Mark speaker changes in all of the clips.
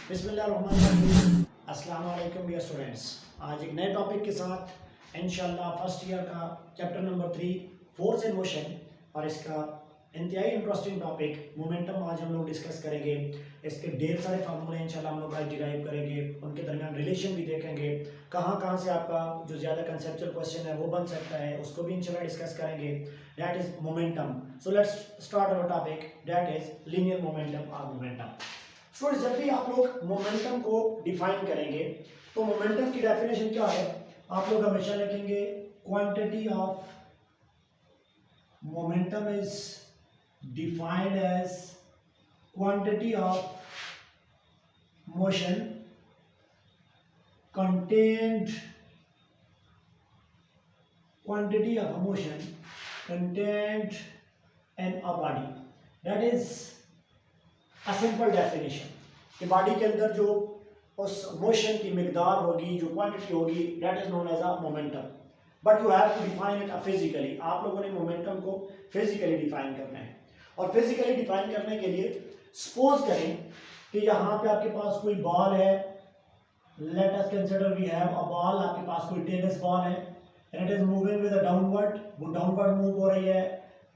Speaker 1: बिस्मिल्लाहिर्रहमानिर्रहीम। अस्सलाम वालेकुम डियर स्टूडेंट्स। आज एक नए टॉपिक के साथ इंशाल्लाह फर्स्ट ईयर का chapter number 3 force in motion और इसका इंतहाई इंटरेस्टिंग टॉपिक मोमेंटम आज हम लोग डिस्कस करेंगे। इसके ढेर सारे फार्मूले इंशाल्लाह हम लोग आज डिराइव करेंगे, उनके दरमियान रिलेशन भी देखेंगे, कहाँ कहाँ से आपका जो ज़्यादा कंसेप्चुअल क्वेश्चन है वो बन सकता है उसको भी इंशाल्लाह डिस्कस करेंगे। That is momentum. So let's start our topic, that is linear momentum और मोमेंटम। स्टूडेंट्स, जब भी आप लोग मोमेंटम को डिफाइन करेंगे तो मोमेंटम की डेफिनेशन क्या है? आप लोग हमेशा लिखेंगे quantity of momentum is defined as quantity of motion contained quantity of motion contained in a body. That is a simple definition कि बॉडी के अंदर जो उस मोशन की मिकदार होगी, जो क्वांटिटी होगी, that is known as a momentum. But you have to define it physically. आप लोगों ने मोमेंटम को फिजिकली डिफाइन करना है और फिजिकली डिफाइन करने के लिए सपोज करें कि यहाँ पे आपके पास कोई बॉल है। Let us consider we have a ball. आपके पास कोई टेनिस बॉल है and it is moving with a downward. वो डाउनवर्ड मूव हो रही है।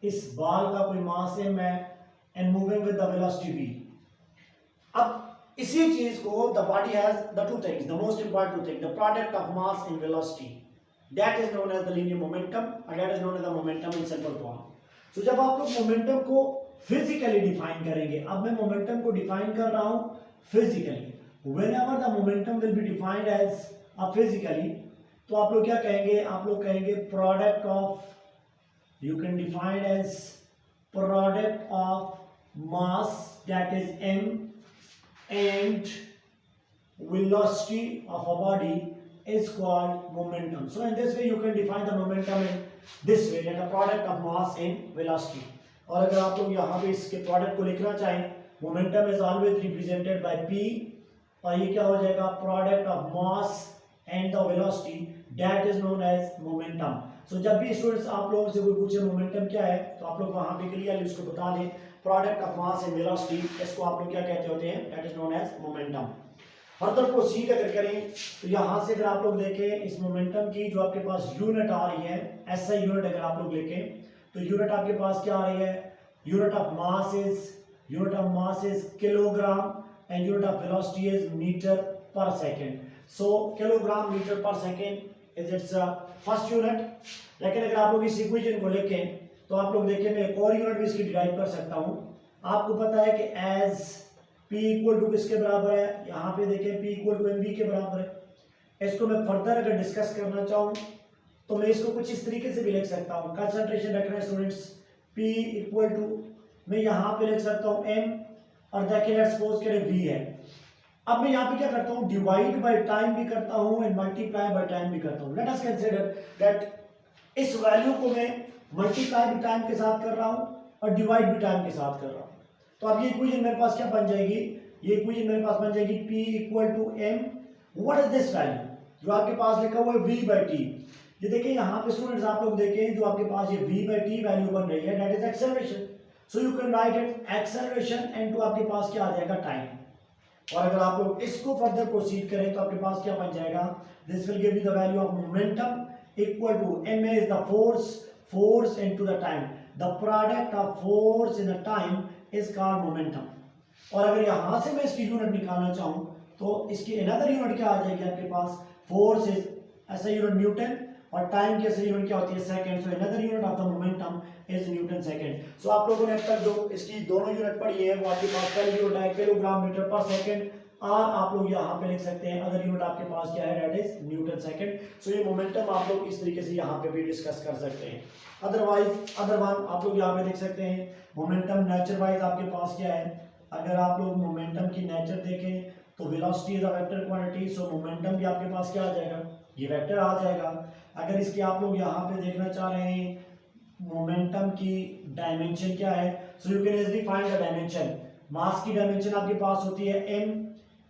Speaker 1: इस बॉल का कोई मास m है and moving with the velocity v। अब इसी चीज को the body has the two things, the most important two thing, the product of mass in velocity, that is known as the linear momentum and that is known as the momentum in simple form. So जब आप लोग momentum को physically define करेंगे, अब मैं momentum को define कर रहा हूं physically. Whenever the momentum will be defined as a physically, तो आप लोग क्या कहेंगे? आप लोग कहेंगे product of, you can define as product of mass that is m and velocity of a body is called momentum. So in this way you can define the momentum in this way, that a product of mass and velocity. और अगर आप लोग यहाँ पे इसके product को लिखना चाहें, momentum is always represented by p और ये क्या हो जाएगा? Product of mass and the velocity, that is known as momentum. So जब भी स्टूडेंट्स आप लोगों से कोई पूछे मोमेंटम क्या है, तो आप लोग वहां पे क्लियरली उसको बता दें product of mass and velocity. इसको आप लोग क्या कहते होते हैं? That is known as momentum. Further proceed अगर करें तो यहाँ से अगर आप लोग देखें इस मोमेंटम की जो आपके पास यूनिट आ रही है, ऐसा यूनिट अगर आप लोग लिखें तो यूनिट आपके पास क्या आ रही है? Unit of mass is kilogram and unit of velocity is metre per second. So kilogram metre per second is its first unit. लेकिन अगर आप लोग इस इक्वेशन को लिखें तो आप लोग देखें मैं एक और यूनिट भी इसकी डिराइव कर सकता हूं। आपको पता है कि एज p इक्वल टू किसके बराबर है? यहाँ पे देखें p इक्वल टू mv के बराबर है। इसको मैं फर्दर अगर डिस्कस करना चाहूँ तो मैं इसको कुछ इस तरीके से भी लिख सकता हूँ। कंसंट्रेशन रखना है स्टूडेंट्स, p इक्वल टू मैं यहाँ पे लिख सकता हूँ m और देखिए लेट्स सपोज करें v है। अब मैं यहाँ पे क्या करता हूँ? डिवाइड बाय टाइम भी करता हूँ एंड मल्टीप्लाई बाय टाइम भी करता हूँ। लेट अस कंसीडर दैट इस वैल्यू को मैं मल्टीप्लाई भी टाइम के साथ कर रहा हूँ और डिवाइड भी टाइम के साथ कर रहा हूँ। तो अब ये इक्वेशन मेरे पास क्या बन जाएगी? ये इक्वेशन मेरे पास बन जाएगी p equal to m। What is this value जो आपके पास लिखा हुआ है v बाई टी? ये देखिए यहाँ पे स्टूडेंट्स आप लोग देखें जो आपके पास ये v बाई टी वैल्यू बन रही है, that is acceleration. So you can write it acceleration and to आपके पास क्या आ जाएगा? टाइम। और अगर आप लोग इसको फर्दर प्रोसीड करें तो आपके पास क्या बन जाएगा? This will give you the value of momentum equal to m is the force into the time, the product of force in the time is called momentum. और अगर यहां से मैं इसकी यूनिट निकालना चाहूं तो इसकी अनदर यूनिट क्या आ जाएगी आपके पास? फोर्स इज ऐसा यूनिट न्यूटन और टाइम की ऐसी यूनिट क्या होती है? Second. So another unit of the momentum is newton second. So आप लोगों ने अब तक जो इसकी दोनों यूनिट पढ़ी है वो आपके पास पहली यूनिट है किलोग्राम मीटर पर सेकंड और आप लोग यहाँ पे लिख सकते हैं अदर यूनिट आपके पास क्या है? That is newton second. So ये मोमेंटम आप लोग इस तरीके से यहाँ पे भी डिस्कस कर सकते हैं। अदरवाइज आप लोग यहाँ पे देख सकते हैं मोमेंटम नेचर वाइज आपके पास क्या है? अगर आप लोग मोमेंटम की नेचर देखें तो velocity is a vector quantity. So momentum भी आपके पास क्या आ जाएगा? ये वेक्टर आ जाएगा। अगर इसके आप लोग यहाँ पे देखना चाह रहे हैं मोमेंटम की डायमेंशन क्या है, so you can easily find the dimension. Mass की डायमेंशन आपके पास होती है m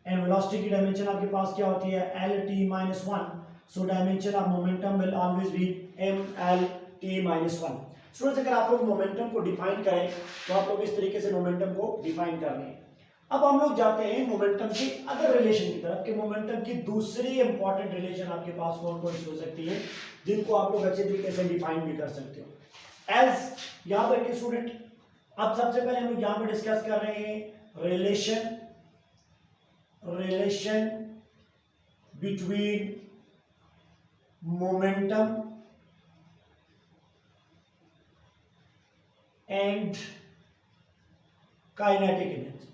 Speaker 1: एंड वेलोसिटी की डायमेंशन आपके पास क्या होती है? lt-1। So dimension of momentum will always be mlt-1। Students, अगर आप लोग मोमेंटम को डिफाइन करें तो आप लोग इस तरीके से मोमेंटम को डिफाइन कर रहे हैं। अब हम लोग जाते हैं मोमेंटम की अदर रिलेशन की तरफ कि मोमेंटम की दूसरी इंपॉर्टेंट रिलेशन आपके पास कौन कौन सी हो सकती है जिनको आप लोग अच्छे तरीके से डिफाइन भी कर सकते हो। एज याद रखिए स्टूडेंट, अब सबसे पहले हम लोग यहां पर डिस्कस कर रहे हैं relation between momentum and kinetic energy.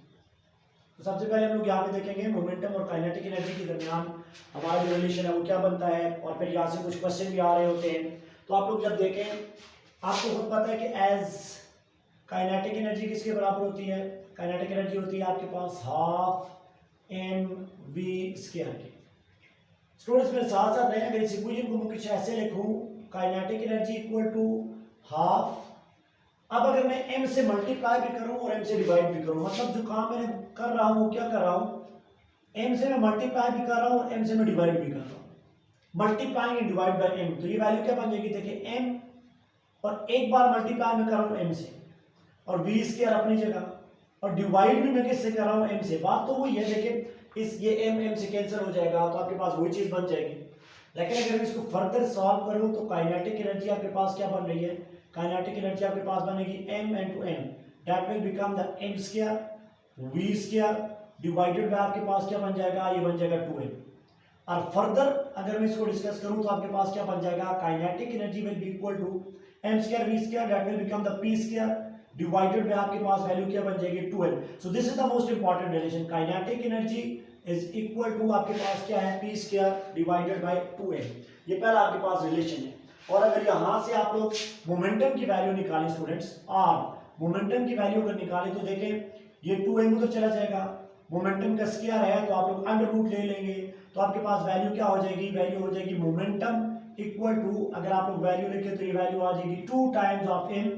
Speaker 1: तो सबसे पहले हम लोग यहाँ पे देखेंगे मोमेंटम और काइनेटिक एनर्जी के दरमियान हमारा जो रिलेशन है वो क्या बनता है, और फिर यहाँ से कुछ क्वेश्चन भी आ रहे होते हैं। तो आप लोग जब देखें, आपको खुद पता है कि एज काइनेटिक एनर्जी किसके बराबर होती है, काइनेटिक एनर्जी होती है आपके पास हाफ एम वी स्क्वायर की। स्टूडेंट्स मेरे साथ साथ रहें, अगर इस इक्वेशन को मैं कुछ ऐसे लिखूं, kinetic energy equal to half, अब अगर मैं m से मल्टीप्लाई भी करूं और m से डिवाइड भी करूं, मतलब जो काम मैंने कर रहा हूं क्या कर रहा हूं, m से मैं मल्टीप्लाई भी कर रहा हूं और m से मैं डिवाइड भी कर रहा हूं। Multiplying and divide by m, तो ये वैल्यू क्या बन जाएगी, देखिए m और एक बार मल्टीप्लाई में कर रहा हूं m से, और v स्क्वायर अपनी जगह, और डिवाइड भी मैं किससे कर रहा हूं, m से। बात तो वही है, देखिए इस ये m से कैंसिल हो जाएगा तो आपके पास वही चीज बन जाएगी। लेकिन अगर मैं इसको फर्दर सॉल्व करूं तो काइनेटिक एनर्जी आपके पास क्या बन रही है, काइनेटिक एनर्जी आपके पास बनेगी m into m, that will become the m square v square divided by आपके पास क्या बन जाएगा, ये बन जाएगा 2m। और फर्दर अगर मैं इसको डिस्कस करूं तो आपके पास क्या बन जाएगा, kinetic energy will be equal to m square v square, that will become the p square divided by आपके पास वैल्यू क्या बन जाएगी 2m। So this is the most important relation, kinetic energy is equal to आपके पास क्या है, p square divided by 2m। ये पहला आपके पास रिलेशन है। और अगर यहां से आप लोग मोमेंटम की वैल्यू निकालें स्टूडेंट्स, और मोमेंटम की वैल्यू अगर निकालें तो देखें ये 2m उधर चला जाएगा, मोमेंटम का स्क्वायर है तो आप लोग अंडर रूट ले लेंगे, तो आपके पास वैल्यू क्या हो जाएगी, वैल्यू हो जाएगी मोमेंटम इक्वल टू, अगर आप लोग वैल्यू लिखे तो ये वैल्यू आ जाएगी 2 टाइम्स ऑफ m,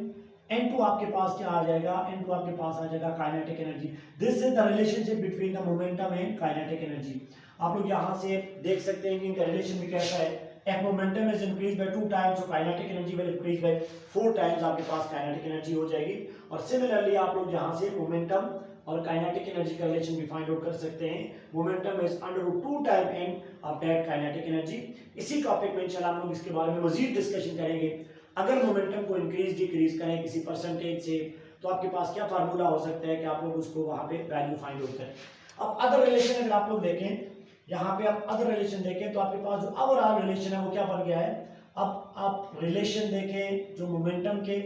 Speaker 1: n2 आपके पास क्या आ जाएगा, n2 आपके पास आ जाएगा kinetic energy. This is the relationship between the momentum and kinetic energy. आप लोग यहां से देख सकते हैं कि इनका रिलेशन भी कैसा है, if momentum is increased by 2 times so kinetic energy will increase by 4 times, आपके पास kinetic energy हो जाएगी। और सिमिलरली आप लोग यहाँ से मोमेंटम और काइनेटिक एनर्जी का रिलेशन भी फाइंड आउट कर सकते हैं, momentum is under 2 time n of that kinetic energy. इसी टॉपिक में इंशाल्लाह हम लोग इसके बारे में मजीद डिस्कशन करेंगे। अगर मोमेंटम को इंक्रीज डिक्रीज करें किसी परसेंटेज से तो आपके पास क्या फार्मूला हो सकता है कि आप लोग उसको वहां पे वैल्यू फाइंड आउट करें। अब अदर रिलेशन अगर आप लोग देखें, यहाँ पे आप अदर रिलेशन देखें तो आपके पास जो ओवरऑल रिलेशन है वो क्या बन गया है। अब आप रिलेशन देखें जो मोमेंटम के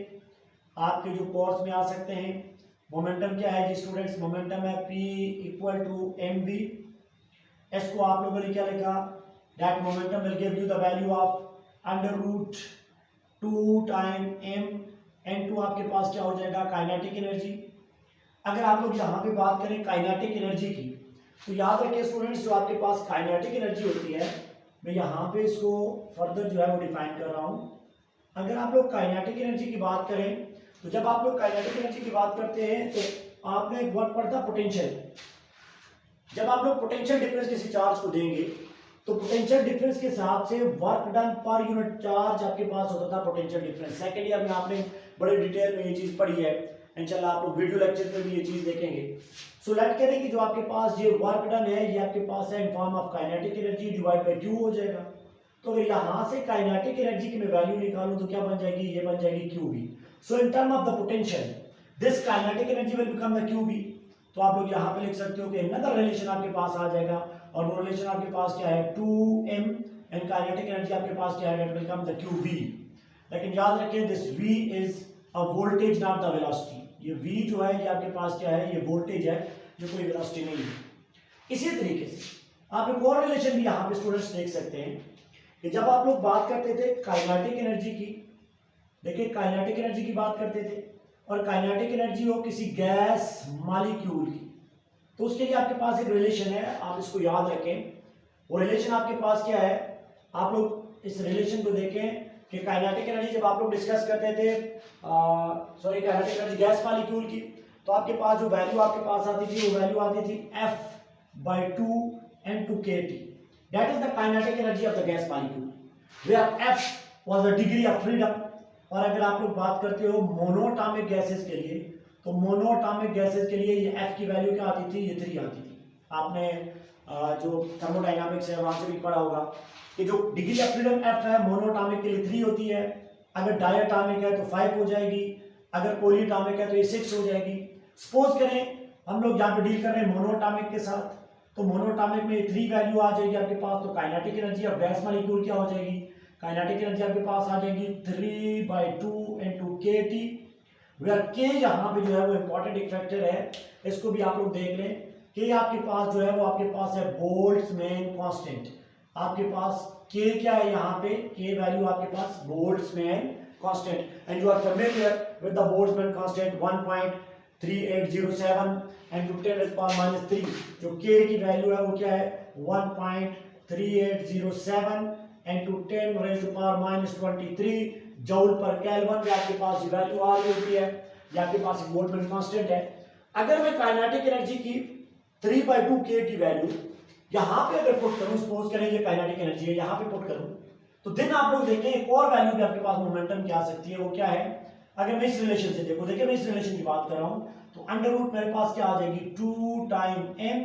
Speaker 1: आपके जो कोर्स में आ सकते हैं, मोमेंटम क्या है जी स्टूडेंट्स, मोमेंटम है p इक्वल टू mv। इसको आप लोगों ने क्या लिखा, that momentum will give you the value of under root 2 time m, n2 आपके पास क्या हो जाएगा, काइनेटिक एनर्जी। अगर आप लोग यहाँ पे बात करें काइनेटिक एनर्जी की तो याद रखिए स्टूडेंट्स, जो आपके पास काइनेटिक एनर्जी होती है, मैं यहाँ पे इसको फर्दर जो है वो डिफाइन कर रहा हूँ। अगर आप लोग काइनेटिक एनर्जी की बात करें तो जब आप लोग काइनेटिक एनर्जी की बात करते हैं तो आपने एक वर्ड पढ़ता पोटेंशियल। जब आप लोग पोटेंशियल डिफरेंस किसी चार्ज को देंगे तो पोटेंशियल डिफरेंस के हिसाब से work done per unit charge आपके पास होता था पोटेंशियल डिफरेंस। सेकेंड ईयर में आपने बड़े डिटेल में ये चीज पढ़ी है, इंशाल्लाह आप लोग वीडियो लेक्चर में भी ये चीज देखेंगे। सो लेट करें कि जो आपके पास ये वर्क डन है ये आपके पास है in form of kinetic energy divide by Q हो जाएगा। तो अगर यहाँ से काइनेटिक एनर्जी की मैं वैल्यू निकालूं तो क्या बन जाएगी, ये बन जाएगी Q B. So in term of the potential this kinetic energy will become the Q B. तो आप लोग यहाँ पे लिख सकते हो कि अनदर रिलेशन आपके पास आ जाएगा, और वो रिलेशन आपके पास क्या है 2m एंड काइनेटिक एनर्जी आपके पास क्या है, that will become the qv। लेकिन याद रखिए this v is a voltage not the velocity. ये v जो है ये आपके पास क्या है, ये वोल्टेज है जो कोई वेलोसिटी नहीं है। इसी तरीके से आप एक और रिलेशन भी यहाँ पे स्टूडेंट्स देख सकते हैं कि जब आप लोग बात करते थे काइनेटिक एनर्जी की, देखिए काइनेटिक एनर्जी की बात करते थे और काइनेटिक एनर्जी हो किसी गैस मॉलिक्यूल की, तो उसके लिए आपके पास एक रिलेशन है, आप इसको याद रखें। वो रिलेशन आपके पास क्या है, आप लोग इस रिलेशन को देखें कि काइनेटिक एनर्जी जब आप लोग डिस्कस करते थे काइनेटिक एनर्जी गैस मॉलिक्यूल की, तो आपके पास जो वैल्यू आपके पास आती थी वो वैल्यू आती थी F/2 N2kT। That is the kinetic energy of the gas molecule where F was the degree of freedom. और अगर आप लोग बात करते हो मोनोएटॉमिक गैसेस के लिए तो मोनोएटॉमिक गैसेस के लिए ये F की वैल्यू क्या आती थी, ये 3 आती थी। आपने जो थर्मोडायनामिक्स है वहां से भी पढ़ा होगा कि जो डिग्री ऑफ फ्रीडम F है मोनोएटॉमिक के लिए 3 होती है, अगर डायएटॉमिक है तो 5 हो जाएगी, अगर पॉलीएटॉमिक है तो ये 6 हो जाएगी। सपोज करें हम लोग यहाँ पे डील कर रहे हैं मोनोएटॉमिक के साथ, तो मोनोएटॉमिक में 3 वैल्यू आ जाएगी आपके पास, तो kinetic energy of gas molecule क्या हो जाएगी, काइनेटिक एनर्जी आपके पास आ जाएगी 3/2 into kT, वेयर के यहाँ पे जो है वो इंपॉर्टेंट एक फैक्टर है, इसको भी आप लोग देख लें कि आपके पास जो है वो आपके पास है बोल्ट्जमैन कांस्टेंट। आपके पास के क्या है यहाँ पे, के वैल्यू आपके पास Boltzmann constant, and you are familiar with the Boltzmann constant 1.3807 and to 10⁻³ जो के की वैल्यू है वो क्या है 1.3807 and to 10⁻23 joule per kelvin में आपके पास ये वैल्यू आ रही होती है, या आपके पास एक बोल्ट्जमैन कांस्टेंट है। अगर मैं काइनेटिक एनर्जी की 3/2 kT वैल्यू यहाँ पे अगर पुट करूं, सपोज करें ये काइनेटिक एनर्जी है, यहाँ पे पुट करूं, तो देन आप लोग देखें एक और वैल्यू भी आपके पास मोमेंटम की आ सकती है, वो क्या है, अगर मैं इस रिलेशन से देखो, देखिए मैं इस रिलेशन की बात कर रहा हूं, तो अंडर रूट मेरे पास क्या आ जाएगी 2 time m,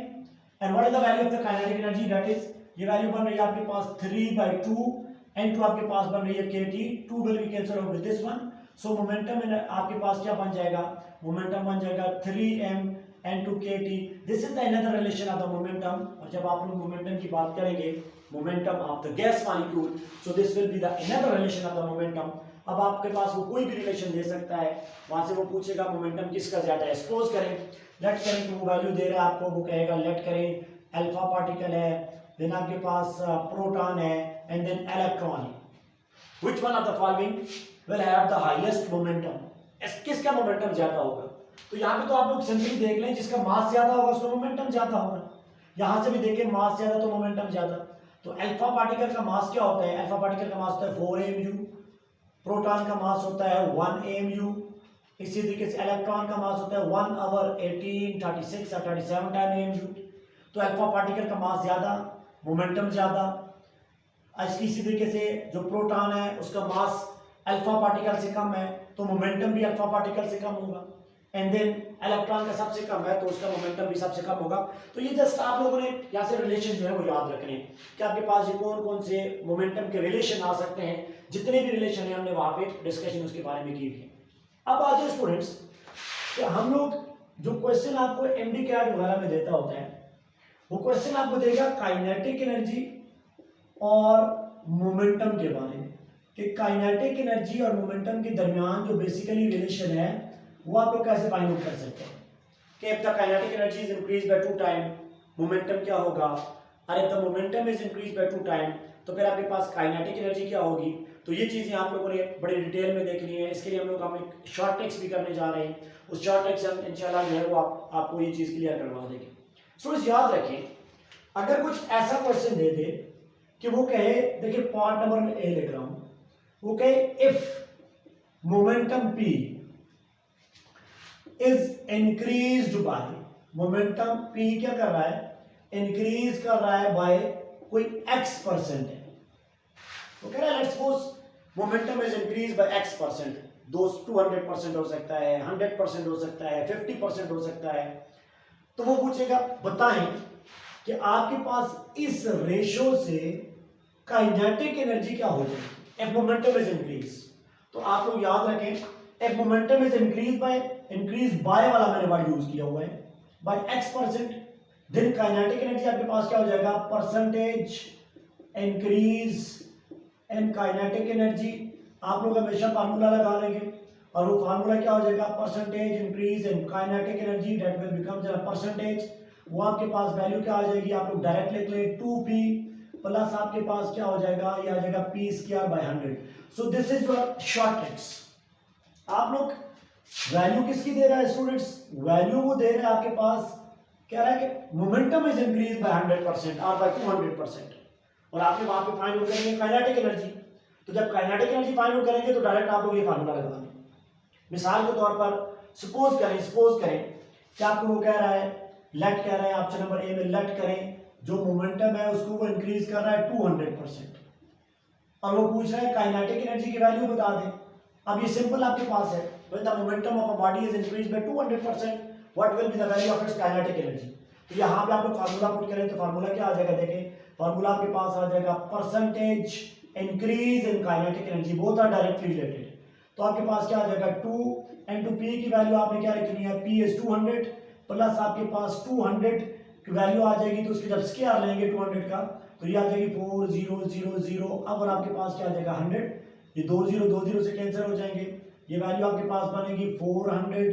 Speaker 1: and what is the value of the kinetic energy, that is ये वैल्यू बन रही है आपके पास 3/2 n2 आपके पास बन रही है kT, 2 will be cancel out with this one, so momentum आपके पास क्या बन जाएगा, मोमेंटम बन जाएगा 3m n2 kT। This is the another relation of the momentum, और जब आप लोग मोमेंटम की बात करेंगे, momentum of the gas molecule, so this will be the another relation of the momentum. अब आपके पास वो कोई भी रिलेशन दे सकता है, वहां से वो पूछेगा मोमेंटम किसका ज्यादा है। सपोज करें लेट करें कि वो वैल्यू दे रहा है आपको, वो कहेगा लेट करें अल्फा पार्टिकल है, देन आपके पास प्रोटॉन है एंड देन इलेक्ट्रॉन है, which one of the following will have the highest momentum, किसका मोमेंटम ज्यादा होगा। तो यहाँ पे तो आप लोग सिंपली देख लें, जिसका मास ज्यादा होगा उसका मोमेंटम ज्यादा होगा। यहाँ से भी देखें मास ज्यादा तो मोमेंटम ज्यादा। तो अल्फा पार्टिकल का मास क्या होता है, अल्फा पार्टिकल का मास होता है 4 mu, प्रोटॉन का मास होता है 1 mu, इसी तरीके से इलेक्ट्रॉन का मास होता है 1/18 36 और 37 टाइम mu। तो अल्फा पार्टिकल का मास ज्यादा, मोमेंटम ज्यादा। इसी तरीके से जो प्रोटॉन है उसका मास अल्फा पार्टिकल से कम है, तो मोमेंटम भी अल्फा पार्टिकल से कम होगा, एंड देन इलेक्ट्रॉन का सबसे कम है तो उसका मोमेंटम भी सबसे कम होगा। तो ये जस्ट आप लोगों ने यहाँ से रिलेशन जो है वो याद रखने हैं कि आपके पास ये कौन कौन से मोमेंटम के रिलेशन आ सकते हैं, जितने भी रिलेशन है हमने वहां पे डिस्कशन उसके बारे में की है। अब आ जाए स्टूडेंट्स, तो हम लोग जो क्वेश्चन आपको एमडी कैट वगैरह में देता होता है, वो क्वेश्चन आपको देगा काइनेटिक एनर्जी और मोमेंटम के बारे में, कि काइनेटिक एनर्जी और मोमेंटम के दरमियान जो बेसिकली रिलेशन है वो आप लोग कैसे फाइंड आउट कर सकते हैं कि if the kinetic energy is increase bye 2 time, momentum क्या होगा, और if the momentum is increase bye 2 time तो फिर आपके पास काइनेटिक एनर्जी क्या होगी। तो ये चीजें आप लोगों ने बड़ी डिटेल में देखनी है। इसके लिए हम एक शॉर्ट टेक्स्ट भी करने जा रहे हैं, उस शॉर्ट टेक्स्ट हम इंशाल्लाह जो है वो आपको ये चीज क्लियर करवा देंगे। स्टूडेंट्स याद रखें, अगर कुछ ऐसा क्वेश्चन दे दे कि वो कहे, देखिए पार्ट नंबर में ए लिख रहा हूं, वो कहे if momentum P is increased bye, momentum P क्या कर रहा है, इंक्रीज कर रहा है बाय कोई x% है, तो कह रहा है let's suppose momentum is increase bye x%, 200% हो सकता है, 100% हो सकता है, 50% हो सकता है। तो वो पूछेगा बताएं कि आपके पास इस रेशो से काइनेटिक एनर्जी क्या हो जाएगी इफ मोमेंटम इज इंक्रीज। तो आप लोग याद रखें, if momentum is increase by वाला मैंने वर्ड यूज किया हुआ है, बाय x%, देन काइनेटिक एनर्जी आपके पास क्या हो जाएगा, percentage increase in kinetic energy. आप लोग हमेशा फार्मूला लगा लेंगे, और वो फार्मूला क्या हो जाएगा, percentage increase in kinetic energy, that will become percentage, वो आपके पास वैल्यू क्या आ जाएगी, आप लोग डायरेक्ट लिख लें 2p प्लस आपके पास क्या हो जाएगा, ये आ जाएगा p²/100। So this is your short tricks. आप लोग वैल्यू किसकी दे रहा है स्टूडेंट्स, वैल्यू वो दे रहा है आपके पास, कह रहा है कि मोमेंटम इज इंक्रीज बाय 100% और बाय 200%, और आपने वहां पे फाइंड आउट करेंगे काइनेटिक एनर्जी। तो जब काइनेटिक एनर्जी फाइंड आउट करेंगे तो डायरेक्ट आप लोग ये फार्मूला लगा देंगे। मिसाल के तौर पर सपोज करें कि आपको वो कह रहा है, लेट कह रहा है ऑप्शन नंबर ए में, लेट करें जो मोमेंटम है उसको वो इंक्रीज कर रहा है 200%, और वो पूछ रहा है काइनेटिक एनर्जी की वैल्यू बता दें। अब ये सिंपल आपके पास है, when the momentum of a body is increased by 200%, what will be the value of its kinetic energy? तो यहाँ पे आप लोग फार्मूला पुट करें तो फार्मूला क्या आ जाएगा, देखें फार्मूला आपके पास आ जाएगा percentage increase in kinetic energy, both are directly related. तो आपके पास क्या आ जाएगा 2 into P की वैल्यू आपने क्या लिखनी है, P is 200 प्लस आपके पास 200 की वैल्यू आ जाएगी, तो उसकी जब स्क्वायर लेंगे 200 का तो ये आ जाएगी 4000। अब और आपके पास क्या आ जाएगा 100, ये 20 से कैंसिल हो जाएंगे, ये वैल्यू आपके पास बनेगी 400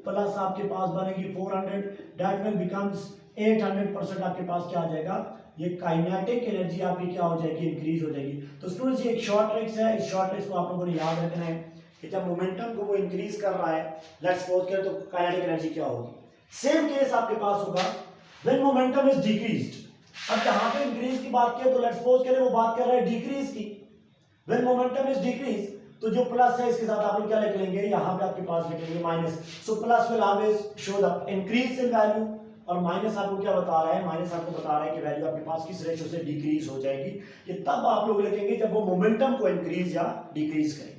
Speaker 1: प्लस आपके पास बनेगी 400, दैट विल बिकम्स 800%। आपके पास क्या आ जाएगा, ये काइनेटिक एनर्जी आपकी क्या हो जाएगी, इंक्रीज हो जाएगी। तो स्टूडेंट्स ये एक शॉर्ट ट्रिक्स है, इस शॉर्ट ट्रिक्स को आप लोगों ने याद रखना है कि जब मोमेंटम को वो इंक्रीज कर रहा है, लेट्स सपोज करें तो काइनेटिक एनर्जी क्या होगी। सेम केस आपके पास होगा व्हेन मोमेंटम इज डिक्रीज्ड। अब जहां पे इंक्रीज की बात किया तो लेट्स सपोज करें वो बात कर रहा है डिक्रीज की। व्हेन मोमेंटम इज डिक्रीज तो जो प्लस है इसके साथ आप लोग क्या लिख लेंगे, यहां पे आपके पास लिख लेंगे minus. So plus will always show the increase in value और माइनस आपको क्या बता रहा है, माइनस आपको बता रहा है कि वैल्यू आपके पास किस रेशियो से डिक्रीज हो जाएगी। ये तब आप लोग लिखेंगे जब वो मोमेंटम को इंक्रीज या डिक्रीज करेंगे।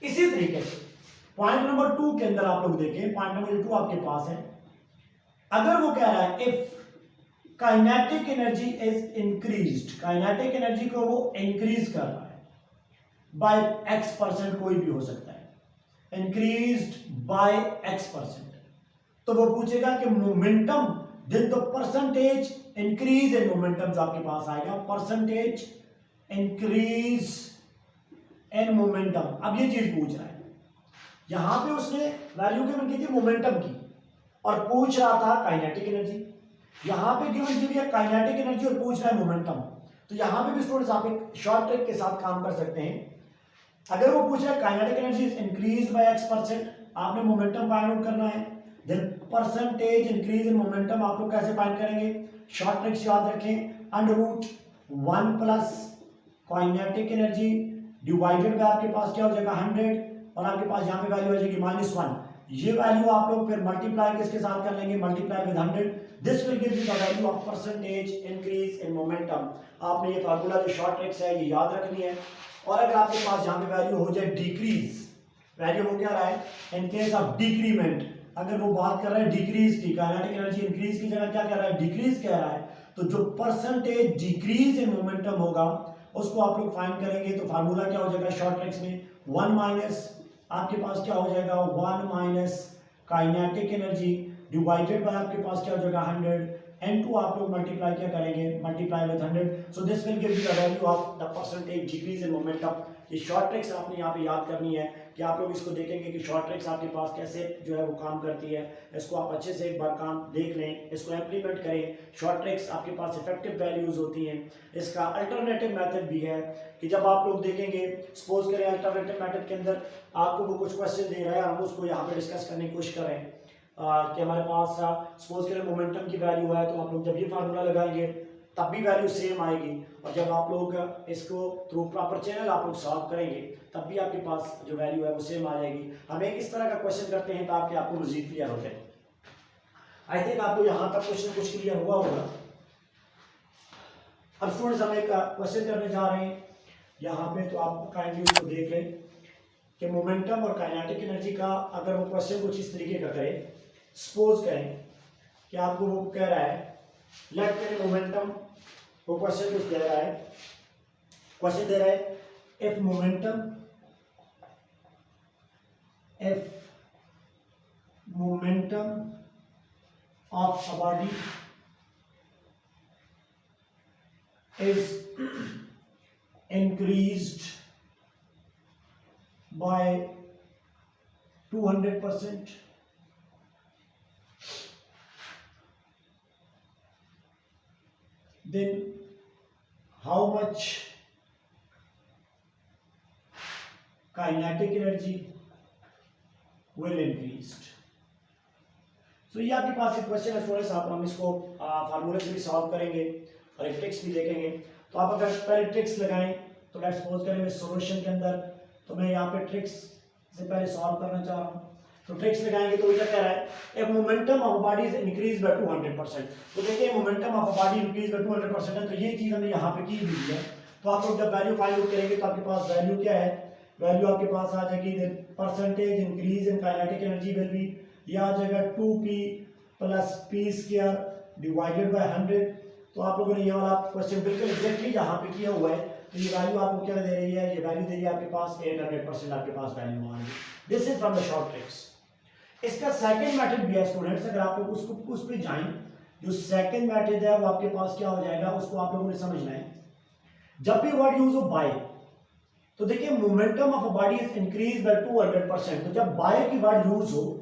Speaker 1: इसी तरीके से पॉइंट नंबर 2 के अंदर आप लोग देखें, पॉइंट नंबर 2 आपके पास है, अगर वो कह रहा है if kinetic energy is increased, kinetic energy को वो इंक्रीज कर रहा है बाय x%, कोई भी हो सकता है, इंक्रीज्ड बाय x%, तो वो पूछेगा कि momentum then the percentage increase in momentum जो आपके पास आएगा, परसेंटेज इंक्रीज इन मोमेंटम। अब ये चीज पूछ रहा है, यहां पे उसने वैल्यू गिवन की थी मोमेंटम की और पूछ रहा था काइनेटिक एनर्जी, यहां पे गिवन की है काइनेटिक एनर्जी और पूछ रहा है मोमेंटम। तो यहां पे भी स्टूडेंट्स आप एक शॉर्ट ट्रिक के साथ काम कर सकते हैं। अगर वो पूछ रहा है kinetic energy is increased by x%, आपने मोमेंटम फाइंड आउट करना है, then percentage increase in momentum आप लोग कैसे फाइंड करेंगे, शॉर्ट ट्रिक्स याद रखें, √1 plus kinetic energy divided by आपके पास क्या हो जाएगा 100 और आपके पास यहाँ पे वैल्यू आ जाएगी -1। ये वैल्यू आप लोग फिर मल्टीप्लाई किसके साथ कर लेंगे, multiply with 100, this will give you the value of percentage increase in momentum. आपने ये फार्मूला जो शॉर्ट ट्रिक्स है ये याद रखनी है। और अगर आपके पास यहाँ पे वैल्यू हो जाए डिक्रीज, वैल्यू हो क्या रहा है इन केस ऑफ डिक्रीमेंट, अगर वो बात कर रहा है डिक्रीज की, काइनेटिक एनर्जी इंक्रीज की जगह क्या कह रहा है, डिक्रीज कह रहा है, तो जो परसेंटेज डिक्रीज इन मोमेंटम होगा उसको आप लोग फाइंड करेंगे। तो फार्मूला क्या हो जाएगा शॉर्ट ट्रिक्स में, 1 माइनस आपके पास क्या हो जाएगा 1 minus kinetic energy divided by आपके पास क्या हो जाएगा 100 n2 आप लोग मल्टीप्लाई क्या करेंगे, multiply with 100। So this will give you the value of the percentage decrease in momentum. ये शॉर्ट ट्रिक्स आपने यहाँ पे याद करनी है कि आप लोग इसको देखेंगे कि शॉर्ट ट्रिक्स आपके पास कैसे जो है वो काम करती है। इसको आप अच्छे से एक बार काम देख लें, इसको इम्प्लीमेंट करें। शॉर्ट ट्रिक्स आपके पास इफेक्टिव वैल्यूज होती हैं। इसका अल्टरनेटिव मेथड भी है कि जब आप लोग देखेंगे, सपोज करें अल्टरनेटिव मेथड के अंदर आपको वो कुछ क्वेश्चन दे रहा है, हम उसको यहाँ पे डिस्कस करने की कोशिश करें कि हमारे पास सपोज करें मोमेंटम की वैल्यू है, तो आप लोग जब ये फार्मूला लगाएंगे तब भी वैल्यू सेम आएगी, और जब आप लोग इसको थ्रू प्रॉपर चैनल आप लोग सॉल्व करेंगे तब भी आपके पास जो वैल्यू है वो सेम आ जाएगी। हम एक इस तरह का क्वेश्चन करते हैं ताकि आपको मजीद क्लियर हो जाए। आई थिंक आपको यहाँ तक कुछ ना कुछ क्लियर हुआ होगा। अब स्टूडेंट्स हम एक क्वेश्चन करने जा रहे हैं यहाँ पे, तो आप काइंडली उसको देख लें कि मोमेंटम और काइनेटिक एनर्जी का अगर वो क्वेश्चन कुछ इस तरीके का करे, सपोज करें कि आपको वो कह रहा है लेट करें मोमेंटम, वो क्वेश्चन कुछ दे रहा है, क्वेश्चन दे रहा है if momentum of a body is increased by 200%, then how much kinetic energy will increased। तो ये आपके पास एक क्वेश्चन है स्टूडेंट्स, आप हम इसको फार्मूले से भी सॉल्व करेंगे और एक ट्रिक्स भी देखेंगे। तो आप अगर पहले ट्रिक्स लगाएं तो लेट्स सपोज करें मैं सॉल्यूशन के अंदर, तो मैं यहाँ पे ट्रिक्स से पहले सॉल्व करना चाह रहा हूँ। तो ट्रिक्स लगाएंगे तो क्या कह रहा है, if momentum of a body is increased by 200%, तो देखिए momentum of a body increase by 200% है, तो ये चीज हमने यहाँ पे की हुई है। तो आप लोग जब वैल्यू फाइंड आउट करेंगे तो आपके पास वैल्यू क्या है वैल्यू आपके पास आ जाएगी, percentage increase in kinetic energy will B, ये आ जाएगा 2p plus P square divided by 100। तो आप लोगों ने ये वाला क्वेश्चन बिल्कुल एग्जैक्टली यहाँ पे किया हुआ है। तो ये वैल्यू आपको क्या दे रही है, ये वैल्यू दे रही है आपके पास 800% आपके पास वैल्यू आ रही है। This is from the short tricks. इसका सेकंड मेथड भी है स्टूडेंट्स, अगर आप लोग उसको उस पे जाएं, जो सेकंड मेथड है वो आपके पास क्या हो जाएगा, उसको आप लोगों ने समझना है। जब भी वर्ड यूज हो बाय, तो देखिए momentum of a body is increase bye 200%। तो जब बाय की वर्ड यूज हो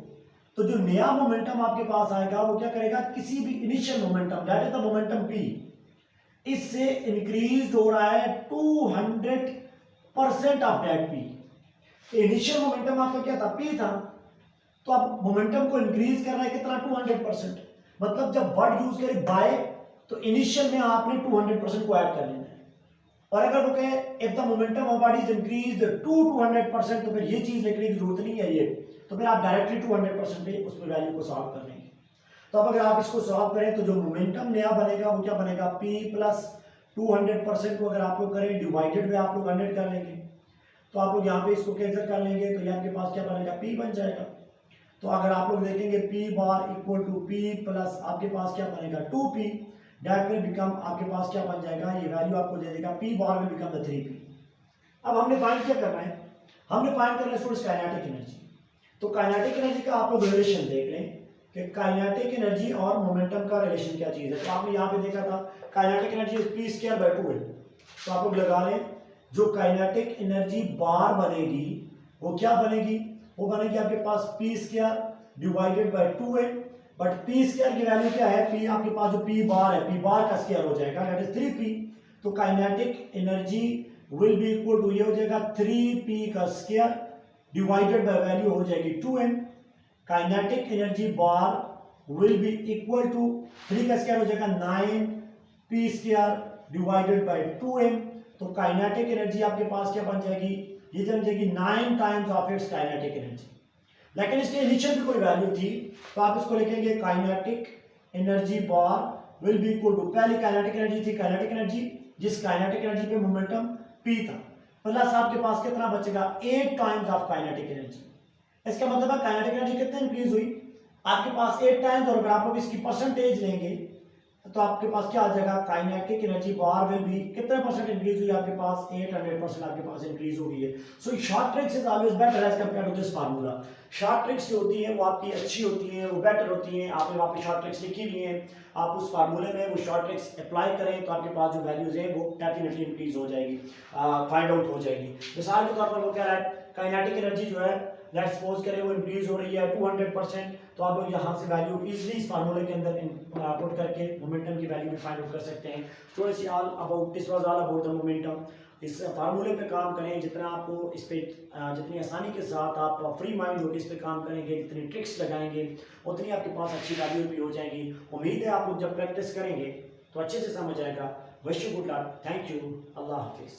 Speaker 1: तो जो नया मोमेंटम आपके पास आएगा वो क्या करेगा, किसी भी initial momentum that is the momentum p, इससे इंक्रीज हो रहा है 200% of that p। Initial momentum आपका क्या था, p था, तो आप मोमेंटम को इंक्रीज कर रहा है कितना, 200%। मतलब जब वर्ड यूज करें बाय, तो इनिशियल में आपने 200% को ऐड कर लेना है। और अगर वो कहे if the momentum of body is increased to 200%, तो फिर ये चीज लिखने की जरूरत नहीं है, ये तो फिर आप डायरेक्टली 200% पे उस वैल्यू को सॉल्व कर लेंगे। तो अब अगर आप इसको सॉल्व करें तो जो मोमेंटम नया बनेगा वो क्या बनेगा, p प्लस 200% को अगर आप लोग करें डिवाइडेड में आप लोग 100 कर लेंगे, तो आप लोग यहाँ पे इसको कैंसिल कर लेंगे, तो ये आपके पास क्या बनेगा, p बन जाएगा। तो अगर आप लोग देखेंगे p bar equal to p plus आपके पास क्या बनेगा 2p, दैट विल बिकम आपके पास क्या बन जाएगा, ये वैल्यू आपको दे देगा p bar will become the 3p। अब हमने फाइंड क्या करना है, हमने फाइंड करना है स्टूडेंट्स काइनेटिक एनर्जी। तो काइनेटिक एनर्जी का आप लोग रिलेशन देख लें कि काइनेटिक एनर्जी और मोमेंटम का रिलेशन क्या चीज है। तो आपने यहाँ पे देखा था kinetic energy p square by 2 है, तो आप लोग लगा लें जो काइनेटिक एनर्जी बार बनेगी वो क्या बनेगी, वो बनेगी आपके पास p स्क्वायर डिवाइडेड बाय 2 है। बट p स्क्वायर की वैल्यू क्या है, p आपके पास जो p बार है, p बार का स्क्वायर हो जाएगा दैट इज 3p। तो kinetic energy will be equal to, ये हो जाएगा 3p का स्क्वायर डिवाइडेड बाय वैल्यू हो जाएगी 2m। Kinetic energy bar will be equal to 3 का स्क्वायर हो जाएगा 9p square divided by 2m। तो काइनेटिक एनर्जी आपके पास क्या बन जाएगी, ये बन जाएगी 9 times of its kinetic energy. लेकिन इसके इनिशियल भी कोई वैल्यू थी, तो आप इसको लिखेंगे kinetic energy bar will be equal to, पहली काइनेटिक एनर्जी थी काइनेटिक एनर्जी, जिस काइनेटिक एनर्जी पे मोमेंटम p था, प्लस आपके पास कितना बचेगा 8 टाइम्स ऑफ काइनेटिक एनर्जी। इसका मतलब है काइनेटिक एनर्जी कितने इंक्रीज हुई, आपके पास 8 टाइम्स। और अगर आप लोग इसकी परसेंटेज लेंगे तो आपके पास क्या आ जाएगा, kinetic energy bar will B कितने परसेंट इंक्रीज हुई, आपके पास 800% आपके पास इंक्रीज हो गई है। So short tricks is always better as compare to this formula. Short tricks जो होती हैं वो आपकी अच्छी होती हैं, वो बेटर होती हैं। आपने वहाँ पे शॉर्ट ट्रिक्स लिखी हुई हैं, आप उस फार्मूले में वो शॉर्ट ट्रिक्स अप्लाई करें तो आपके पास जो वैल्यूज हैं वो डेफिनेटली इंक्रीज हो जाएगी, फाइंड आउट हो जाएगी। मिसाल के तौर पर वो कह रहा है काइनेटिक एनर्जी जो है लेट्स सपोज करें वो इंक्रीज हो रही है 200%, तो आप लोग यहाँ से वैल्यू इजीली इस फार्मूले के अंदर पुट करके मोमेंटम की वैल्यू भी फाइंड आउट कर सकते हैं। थोड़ी सी all about this was all about the momentum. इस फार्मूले पे काम करें, जितना आपको इस पे जितनी आसानी के साथ आप फ्री माइंड होकर इस पे काम करेंगे, जितनी ट्रिक्स लगाएंगे उतनी आपके पास अच्छी वैल्यू भी हो जाएगी। उम्मीद है आप लोग जब प्रैक्टिस करेंगे तो अच्छे से समझ आएगा। Wish you good luck, thank you, अल्लाह हाफिज़।